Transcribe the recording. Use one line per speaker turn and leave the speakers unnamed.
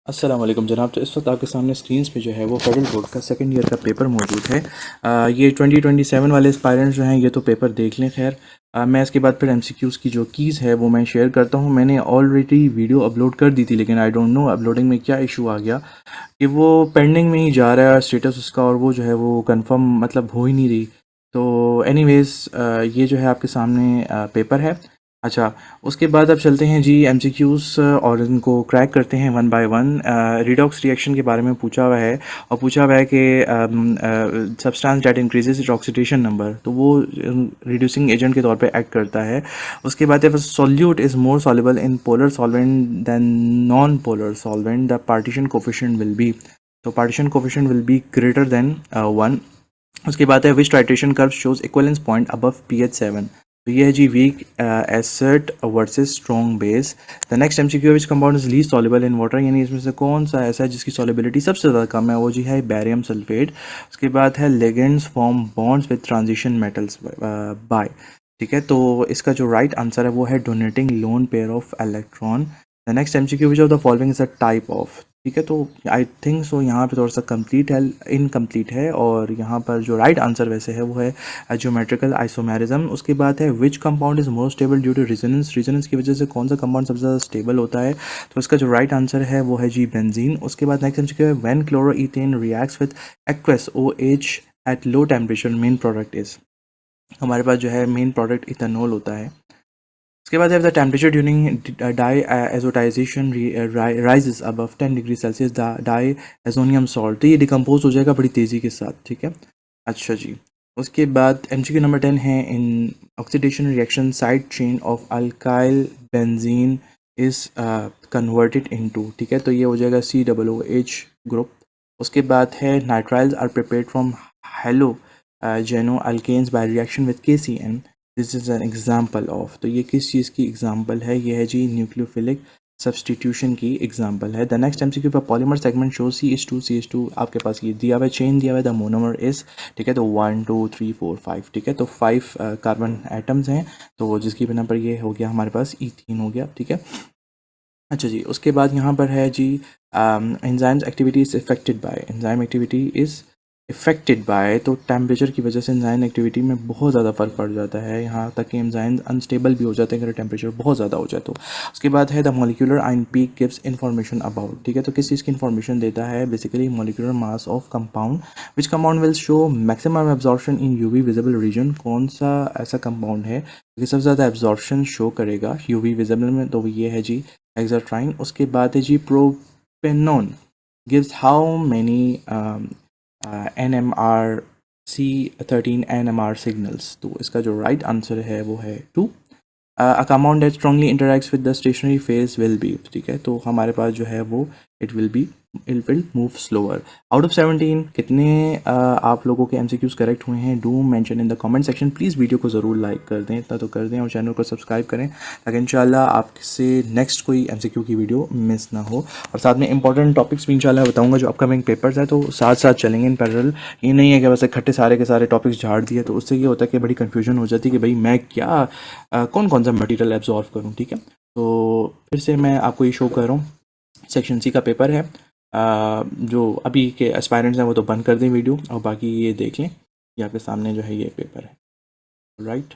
अस्सलाम वालेकुम जनाब। तो इस वक्त आपके सामने स्क्रीन्स पे जो है वो फेडरल बोर्ड का सेकंड ईयर का पेपर मौजूद है। ये 2027 वाले एस्पायरेंट्स जो हैं ये तो पेपर देख लें। खैर मैं इसके बाद फिर एमसीक्यूज़ की जो कीज़ है वो मैं शेयर करता हूँ। मैंने ऑलरेडी वीडियो अपलोड कर दी थी, लेकिन आई डोंट नो अपलोडिंग में क्या इशू आ गया कि वो पेंडिंग में ही जा रहा है स्टेटस उसका, और वो जो है वो कंफर्म मतलब हो ही नहीं रही। तो एनीवेज़ ये जो है आपके सामने पेपर है। अच्छा, उसके बाद अब चलते हैं जी एमसीक्यूज़ और इनको क्रैक करते हैं one by one. Redox reaction के बारे में पूछा हुआ है, और पूछा हुआ है कि substance that increases its oxidation number, तो वो रिड्यूसिंग एजेंट के तौर पे एक्ट करता है। उसके बाद है solute is more soluble in polar solvent than non polar solvent, the partition coefficient will be, तो partition coefficient will be greater than 1। उसके बाद है which titration curve shows equivalence point above pH 7, तो ये है जी weak acid versus strong base. The next MCQ which compound is least soluble in water, यानी इसमें से कौन सा ऐसा है जिसकी सॉल्युबिलिटी सबसे ज़्यादा कम है, वो जी है बैरियम सल्फेट। उसके बाद है ligands form bonds with transition metals by, ठीक है। तो इसका जो राइट आंसर है वो है donating lone pair of electron. The next MCQ which of the following is a type of, ठीक है। तो आई थिंक सो यहाँ पे थोड़ा सा कंप्लीट है, इनकम्प्लीट है, और यहाँ पर जो राइट आंसर वैसे है वो है ज्योमेट्रिकल आइसोमेरिज्म। उसके बाद है which compound is more stable due to resonance, resonance की वजह से कौन सा कंपाउंड सबसे ज़्यादा स्टेबल होता है, तो इसका जो राइट आंसर है वो है जी बेंजीन। उसके बाद नेक्स्ट एमसीक्यू है when क्लोरोईथेन reacts with aqueous OH at low temperature main product is, हमारे पास जो है मेन प्रोडक्ट इथेनॉल होता है। उसके बाद the temperature during diazotization rises above 10 degree Celsius the diazonium salt, तो ये डिकम्पोज हो जाएगा बड़ी तेज़ी के साथ, ठीक है। अच्छा जी, उसके बाद एमसीक्यू नंबर 10 है in oxidation reaction side chain of alkyl benzene is converted into, ठीक है। तो ये हो जाएगा COOH ग्रुप। उसके बाद है nitriles are prepared from halogeno alkanes by reaction with KCN, this is an example of, तो ये किस चीज़ की एग्जाम्पल है, ये है जी न्यूक्लियोफिलिक सब्सटीट्यूशन की एग्जाम्पल है। द नेक्स्ट एमसीक्यू पर पॉलीमर सेगमेंट शो CH2 आपके पास ये दिया हुआ है, चेन दिया हुआ है, द मोनोमर इज, ठीक है। तो 1 2 3 4 5, ठीक है। तो 5 कार्बन एटम्स हैं, तो जिसकी बिना पर ये हो गया हमारे पास ईथीन हो गया, ठीक है। अच्छा जी, उसके बाद यहाँ पर है जी enzymes activity is affected by, enzyme activity is affected by, तो टेम्परेचर की वजह से एंजाइम एक्टिविटी में बहुत ज़्यादा फ़र्क पड़ जाता है, यहाँ तक कि एंजाइम अनस्टेबल भी हो जाते हैं अगर टेम्परेचर बहुत ज़्यादा हो जाए तो। उसके बाद है the molecular ion peak gives information about, ठीक है। तो किस चीज़ की इन्फॉर्मेशन देता है, basically molecular mass of compound, which compound will show maximum absorption in UV visible region, कौन सा ऐसा कंपाउंड है जो सबसे ज़्यादा एब्जॉर्प्शन शो करेगा यूवी विजिबल में, तो ये है जी एक्साट्राइन। उसके बाद है जी propanone gives how many NMR C13 NMR signals, तो इसका जो राइट आंसर है वो है 2। A compound that strongly interacts with the stationary phase will be, ठीक है। तो हमारे पास जो है वो it will move slower. Out of 17 कितने आप लोगों के एमसीक्यूज करेक्ट हुए हैं, do mention in the comment section. Please video को ज़रूर लाइक कर दें, इतना तो कर दें, और चैनल को सब्सक्राइब करें ताकि इंशाल्लाह आपसे नेक्स्ट कोई एमसीक्यू की वीडियो मिस ना हो। और साथ में इंपॉर्टेंट टॉपिक्स भी इंशाल्लाह बताऊंगा जो अपकमिंग पेपर्स है, तो साथ साथ चलेंगे इन पैरेलल। ये नहीं है कि बस इकट्ठे सारे के सारे टॉपिक्स झाड़ दिए, तो उससे ये होता है कि बड़ी कन्फ्यूजन हो जाती है कि भाई मैं क्या कौन कौन सा मटेरियल एब्जॉर्व करूँ, ठीक है। तो फिर से मैं आपको ये शो कर रहा हूँ, सेक्शन C का पेपर है। जो अभी के एस्पायरेंट्स हैं वो तो बंद कर दें वीडियो, और बाकी ये देख लें, ये आपके सामने जो है ये पेपर है, राइट।